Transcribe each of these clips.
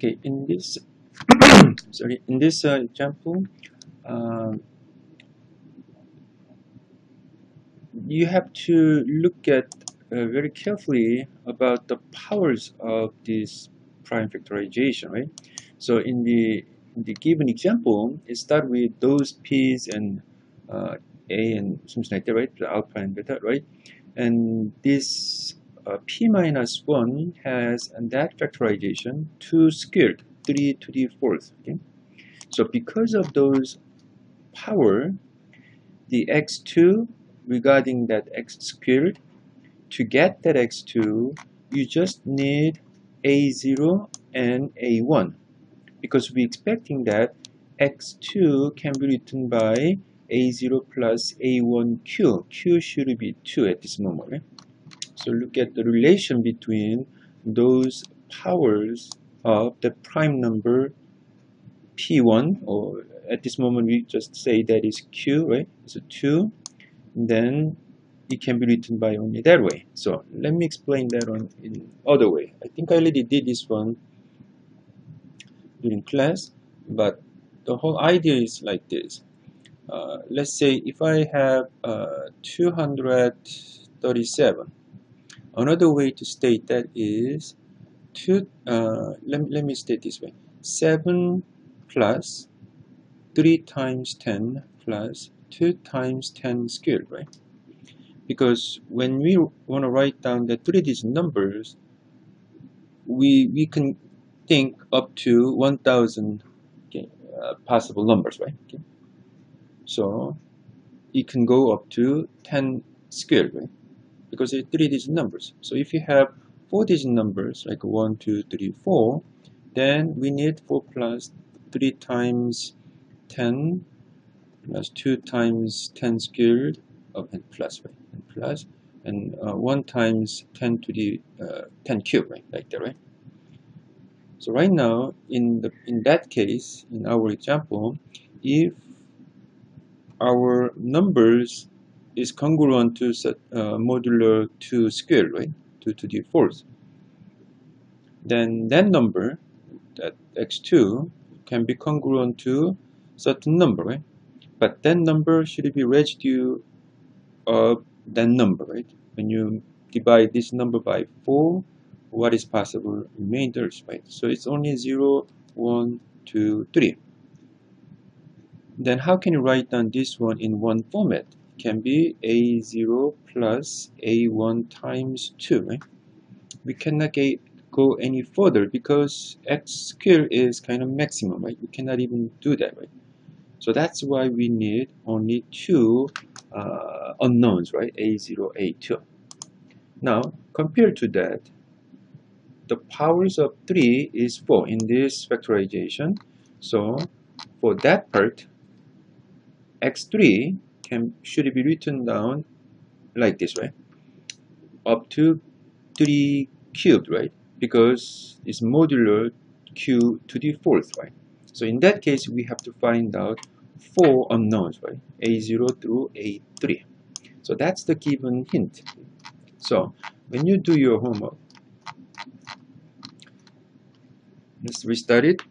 Okay, in this sorry, in this example, uh, you have to look at very carefully about the powers of this prime factorization, right? So in the given example, it starts with those p's and a and something like that, right? The alpha and beta, right? And this p minus 1 has that factorization 2 squared, 3 to the fourth. Okay? So because of those power, the x2 regarding that x squared, to get that x2, you just need a0 and a1, because we're expecting that x2 can be written by a0 plus a1q. Q should be 2 at this moment. Right? So look at the relation between those powers of the prime number p1, or at this moment we just say that is q, right? So 2, then it can be written by only that way. So let me explain that in other way. I think I already did this one during class, but the whole idea is like this. Let's say if I have 237, another way to state that is let me state this way: 7 plus 3 times 10 plus 2 times 10 squared, right? Because when we want to write down the 3-digit numbers, we can think up to 1000 possible numbers, right? Okay. So it can go up to 10 squared, right? Because it's 3-digit numbers. So if you have 4-digit numbers like 1, 2, 3, 4, then we need 4 plus 3 times 10 plus 2 times 10 squared and plus, right? And plus, and 1 times 10 to the 10 cube, right? Like that, right? So right now, in that case, in our example, if our numbers is congruent to modular 2 squared, right? 2 to the fourth, then that number, that x2, can be congruent to certain number, right? But that number should be residue of that number, right? When you divide this number by 4, what is possible remainders, right? So it's only 0, 1, 2, 3. Then how can you write down this one in one format? It can be a0 plus a1 times 2, right? We cannot go any further because x squared is kind of maximum, right? We cannot even do that, right? So that's why we need only two unknowns, right? A0, A2. Now, compared to that, the powers of 3 is 4 in this factorization. So for that part, x3 should be written down like this, right? Up to 3 cubed, right? Because it's modular q to the fourth, right? So in that case, we have to find out 4 unknowns, right? A0 through A3. So that's the given hint. So when you do your homework, let's restart it.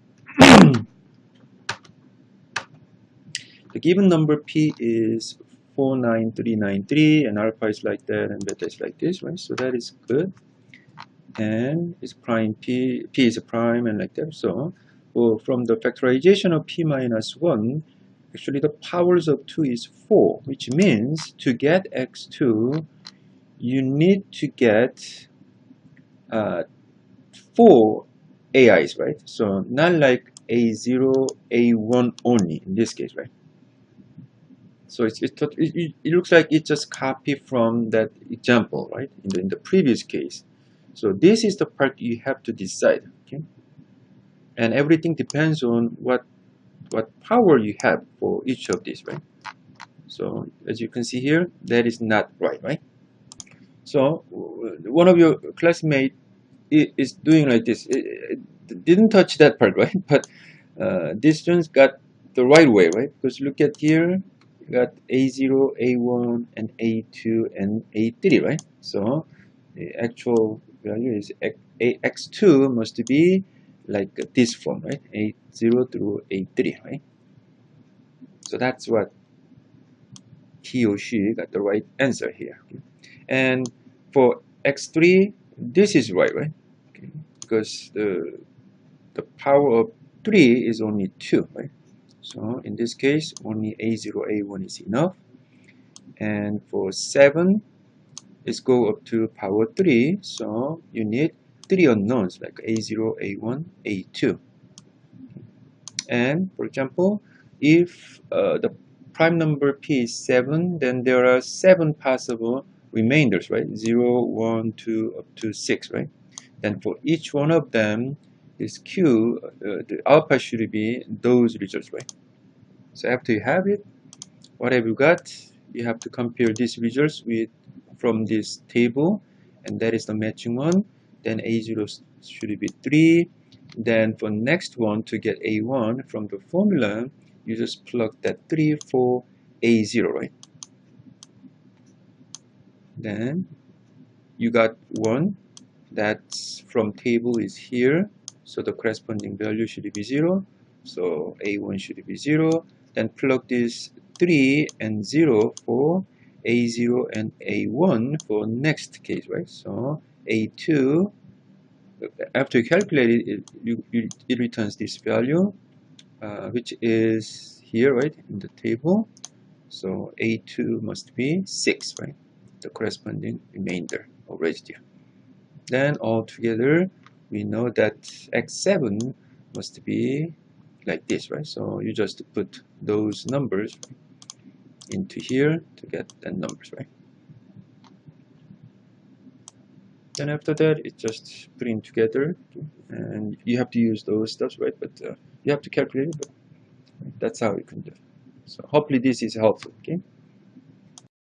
The given number P is 49393, and alpha is like that, and beta is like this, right? So that is good. And it's prime P is a prime, and like that. So well, from the factorization of P minus 1, actually the powers of 2 is 4, which means to get x2, you need to get 4 AIs, right? So not like A0, A1 only in this case, right? So it looks like it just copied from that example, right? In the previous case. So this is the part you have to decide, okay? And everything depends on what power you have for each of these, right? So as you can see here, that is not right? So one of your classmates is doing like this. It didn't touch that part, right? But this students got the right way, right? Because look at here, you got A0, A1, and A2, and A3, right? So the actual value is x2 must be like this form, right? A0 through A3, right? So that's what he or she got the right answer here. And for x3, this is right, right? Okay. Because the power of 3 is only 2, right? So in this case, only A0, A1 is enough. And for 7, it's go up to power 3, so you need 3 unknowns like A0, A1, A2. And for example, if the prime number p is 7, then there are 7 possible remainders, right? 0, 1, 2, up to 6, right? Then for each one of them, this q, the alpha should be those results, right? So after you have it, what have you got? You have to compare these results with from this table, and that is the matching one. Then A0 should be 3. Then for next one, to get A1 from the formula, you just plug that 3 for A0, right? Then you got 1. That's from table is here, so the corresponding value should be 0. So A1 should be 0. Then plug this 3 and 0 for A0 and A1 for next case, right? So A2, after you calculate it, it returns this value, which is here, right, in the table. So A2 must be 6, right? The corresponding remainder of residue. Then altogether, we know that x7 must be like this, right? So you just put those numbers into here to get the numbers, right? Then after that, it's just putting together, and you have to use those stuff, right? But you have to calculate it, but that's how you can do it. So hopefully this is helpful, okay?